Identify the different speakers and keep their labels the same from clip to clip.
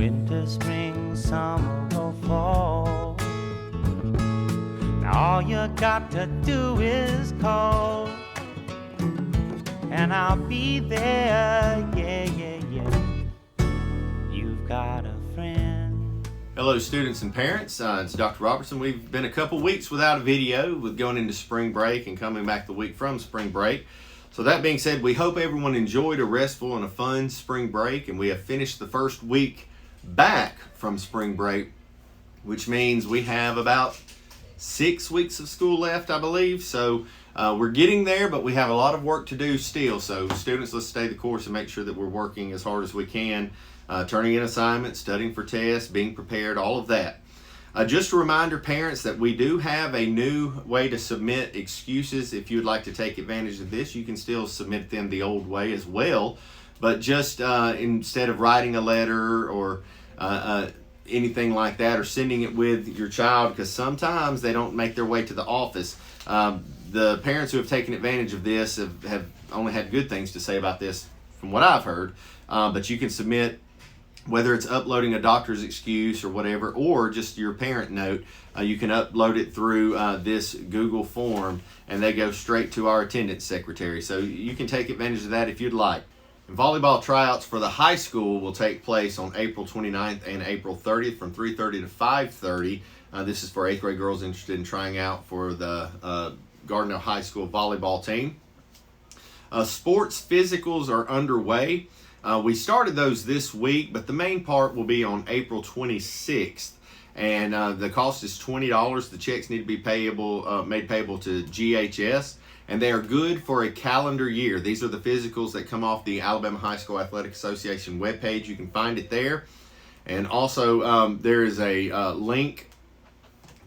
Speaker 1: winter, spring, summer, or fall. Now all you got to do is call, and I'll be there, yeah, yeah, yeah. You've got a friend.
Speaker 2: Hello students and parents, it's Dr. Robertson. We've been a couple weeks without a video with going into spring break and coming back the week from spring break. So that being said, we hope everyone enjoyed a restful and a fun spring break, and we have finished the first week back from spring break, which means we have about 6 weeks of school left, I believe. So we're getting there, but we have a lot of work to do still. So students, let's stay the course and make sure that we're working as hard as we can, turning in assignments, studying for tests, being prepared, all of that. Just a reminder, parents, that we do have a new way to submit excuses. If you'd like to take advantage of this, you can still submit them the old way as well, but just instead of writing a letter or anything like that, or sending it with your child, because sometimes they don't make their way to the office. The parents who have taken advantage of this have only had good things to say about this from what I've heard, but you can submit, whether it's uploading a doctor's excuse or whatever, or just your parent note, you can upload it through this Google form, and they go straight to our attendance secretary. So you can take advantage of that if you'd like. And volleyball tryouts for the high school will take place on April 29th and April 30th from 3:30 to 5:30. This is for 8th grade girls interested in trying out for the Gardendale High School volleyball team. Sports physicals are underway. We started those this week, but the main part will be on April 26th, and the cost is $20. The checks need to be made payable to GHS, and they are good for a calendar year. These are the physicals that come off the Alabama High School Athletic Association webpage. You can find it there, and also there is a link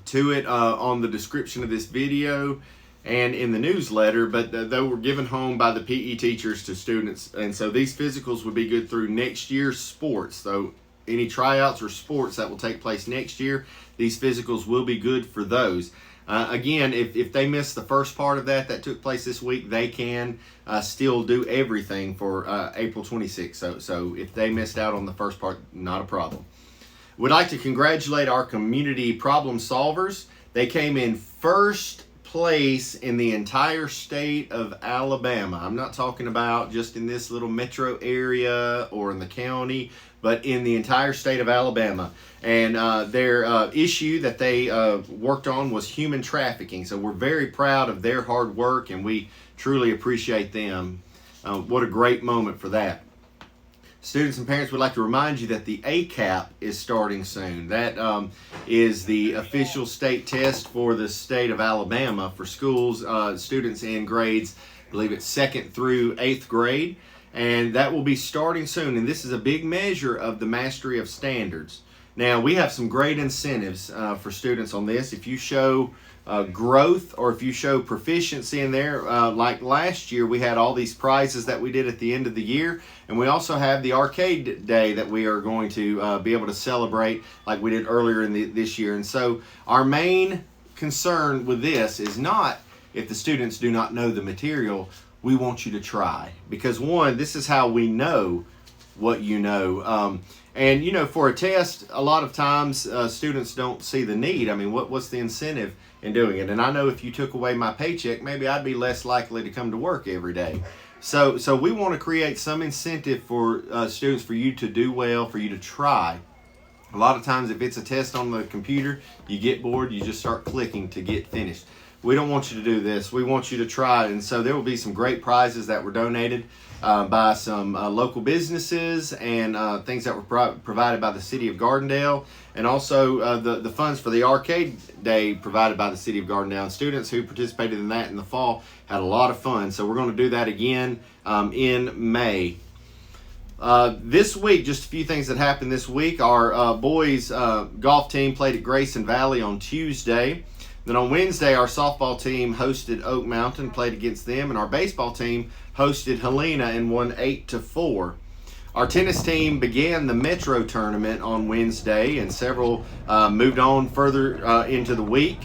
Speaker 2: to it on the description of this video and in the newsletter, but they were given home by the PE teachers to students, and so these physicals would be good through next year's sports. So any tryouts or sports that will take place next year, these physicals will be good for those. Again, if they miss the first part of that took place this week, they can still do everything for April 26th. So if they missed out on the first part, not a problem. We'd like to congratulate our community problem solvers. They came in first place in the entire state of Alabama. I'm not talking about just in this little metro area or in the county, but in the entire state of Alabama. And their issue that they worked on was human trafficking. So we're very proud of their hard work, and we truly appreciate them. What a great moment for that. Students and parents would like to remind you that the ACAP is starting soon. That is the official state test for the state of Alabama for schools, students in grades, I believe it's 2nd through 8th grade. And that will be starting soon. And this is a big measure of the mastery of standards. Now, we have some great incentives for students on this. If you show growth, or if you show proficiency in there, like last year, we had all these prizes that we did at the end of the year, and we also have the arcade day that we are going to be able to celebrate like we did earlier in this year. And so our main concern with this is not if the students do not know the material. We want you to try, because one, this is how we know what you know. And you know, for a test, a lot of times students don't see the need. I mean, what's the incentive in doing it? And I know if you took away my paycheck, maybe I'd be less likely to come to work every day. So we want to create some incentive for students, for you to do well, for you to try. A lot of times if it's a test on the computer, you get bored, you just start clicking to get finished. We don't want you to do this. We want you to try. And so there will be some great prizes that were donated by some local businesses and things that were provided by the city of Gardendale, and also the funds for the arcade day provided by the city of Gardendale. And students who participated in that in the fall had a lot of fun. So we're going to do that again in May. This week, just a few things that happened this week. Our boys golf team played at Grayson Valley on Tuesday. Then on Wednesday, our softball team hosted Oak Mountain, played against them, and our baseball team hosted Helena and won 8-4. Our tennis team began the Metro tournament on Wednesday, and several moved on further into the week.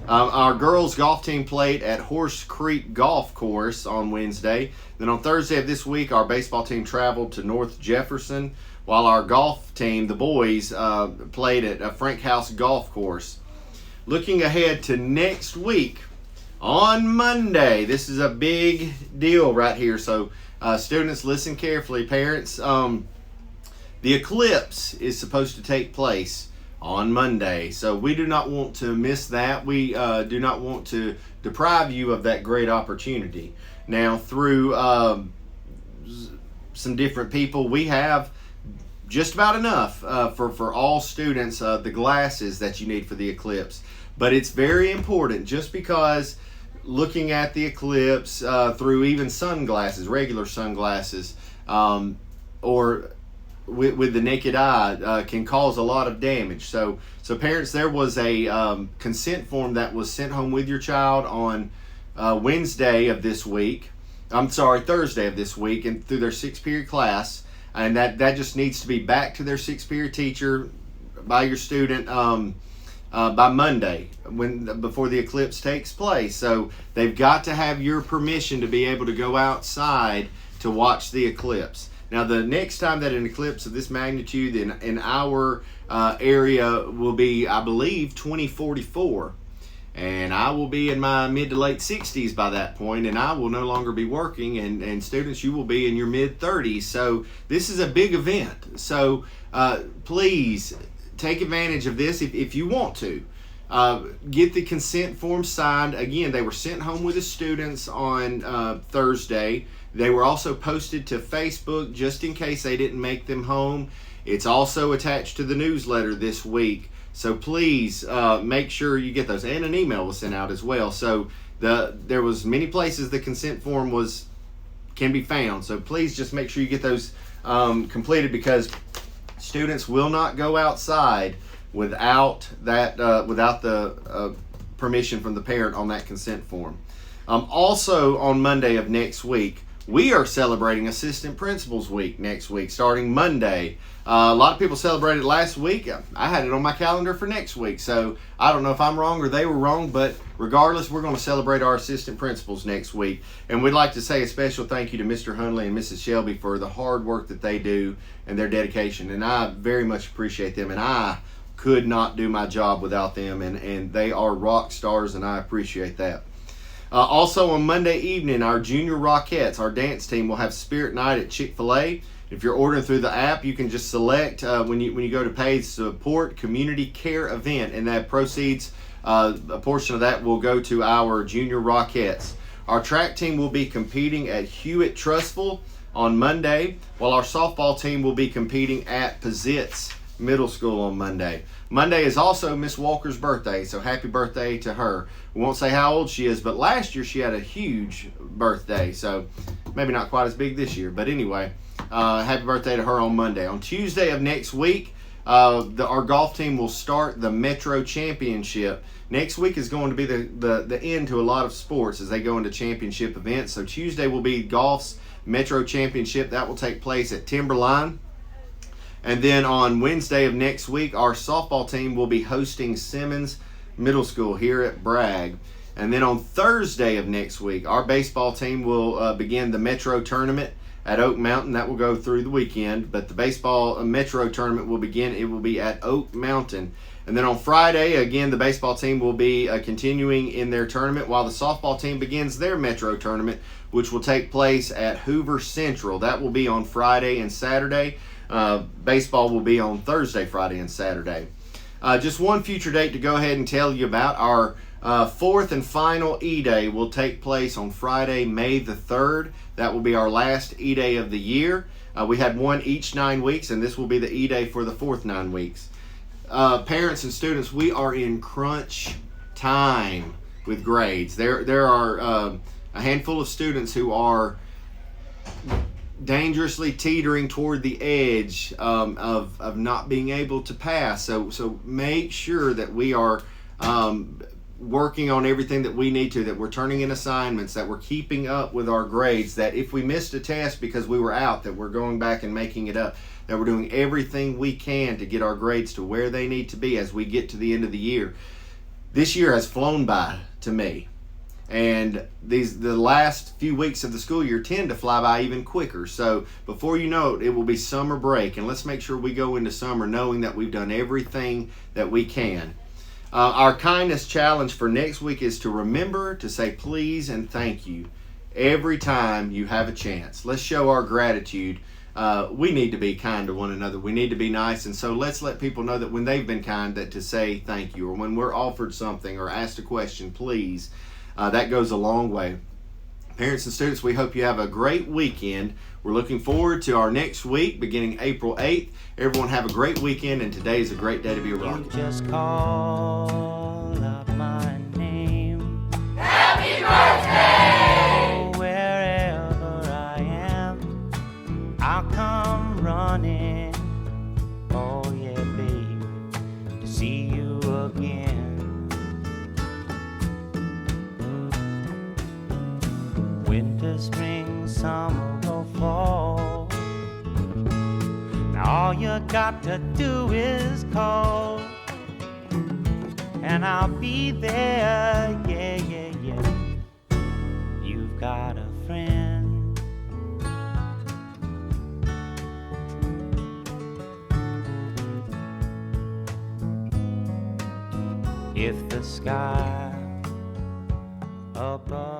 Speaker 2: Our girls golf team played at Horse Creek Golf Course on Wednesday. Then on Thursday of this week, our baseball team traveled to North Jefferson while our golf team, the boys, played at a Frank House golf course. Looking ahead to next week, on Monday, this is a big deal right here, so students, listen carefully. Parents, the eclipse is supposed to take place on Monday, so we do not want to miss that. We do not want to deprive you of that great opportunity. Now, through some different people, we have just about enough for all students, the glasses that you need for the eclipse. But it's very important, just because looking at the eclipse through even sunglasses, regular sunglasses, or with the naked eye, can cause a lot of damage. So parents, there was a consent form that was sent home with your child on Thursday of this week, and through their 6th period class, and that just needs to be back to their 6th period teacher by your student by Monday, before the eclipse takes place. So they've got to have your permission to be able to go outside to watch the eclipse. Now, the next time that an eclipse of this magnitude in our area will be, I believe, 2044. And I will be in my mid to late 60s by that point, and I will no longer be working, and students, you will be in your mid 30s. So this is a big event. So please take advantage of this if you want to. Get the consent form signed. Again, they were sent home with the students on Thursday. They were also posted to Facebook just in case they didn't make them home. It's also attached to the newsletter this week. So please make sure you get those. And an email was sent out as well. So there was many places the consent form can be found. So please just make sure you get those completed, because students will not go outside without the permission from the parent on that consent form. Also on Monday of next week, we are celebrating Assistant Principals Week next week, starting Monday. A lot of people celebrated last week. I had it on my calendar for next week, so I don't know if I'm wrong or they were wrong, but regardless, we're going to celebrate our assistant principals next week. And we'd like to say a special thank you to Mr. Hunley and Mrs. Shelby for the hard work that they do and their dedication. And I very much appreciate them, and I could not do my job without them, and they are rock stars, and I appreciate that. Also on Monday evening, our Junior Rockettes, our dance team, will have Spirit Night at Chick-fil-A. If you're ordering through the app, you can just select when you go to pay, support community care event, and that proceeds, a portion of that will go to our Junior Rockettes. Our track team will be competing at Hewitt-Trussville on Monday, while our softball team will be competing at Pizitz Middle School on Monday. Monday is also Miss Walker's birthday, so happy birthday to her. We won't say how old she is, but last year she had a huge birthday, so maybe not quite as big this year. But anyway, happy birthday to her on Monday. On Tuesday of next week, our golf team will start the Metro Championship. Next week is going to be the end to a lot of sports as they go into championship events. So Tuesday will be golf's Metro Championship. That will take place at Timberline. And then on Wednesday of next week, our softball team will be hosting Simmons Middle School here at Bragg. And then on Thursday of next week, our baseball team will begin the Metro Tournament at Oak Mountain. That will go through the weekend, but the baseball Metro Tournament will begin. It will be at Oak Mountain. And then on Friday, again, the baseball team will be continuing in their tournament, while the softball team begins their Metro Tournament, which will take place at Hoover Central. That will be on Friday and Saturday. Baseball will be on Thursday, Friday, and Saturday. Just one future date to go ahead and tell you about. Our fourth and final E-Day will take place on Friday, May the 3rd. That will be our last E-Day of the year. We had one each 9 weeks, and this will be the E-Day for the fourth 9 weeks. Parents and students, we are in crunch time with grades. There are a handful of students who are dangerously teetering toward the edge of not being able to pass. So make sure that we are working on everything that we need to, that we're turning in assignments, that we're keeping up with our grades, that if we missed a test because we were out, that we're going back and making it up, that we're doing everything we can to get our grades to where they need to be as we get to the end of the year. This year has flown by to me. And the last few weeks of the school year tend to fly by even quicker. So before you know it, it will be summer break, and let's make sure we go into summer knowing that we've done everything that we can. Our kindness challenge for next week is to remember to say please and thank you every time you have a chance. Let's show our gratitude. We need to be kind to one another. We need to be nice, and so let's let people know that when they've been kind, that to say thank you, or when we're offered something or asked a question, please. That goes a long way. Parents and students, we hope you have a great weekend. We're looking forward to our next week beginning April 8th. Everyone have a great weekend, and today is a great day to be a rocket.
Speaker 1: You just call out my name.
Speaker 3: Happy birthday!
Speaker 1: Oh, wherever I am, I'll come running. Oh yeah, babe, to see you again. Winter, spring, summer, or fall. Now all you got to do is call, and I'll be there, yeah, yeah, yeah. You've got a friend. If the sky above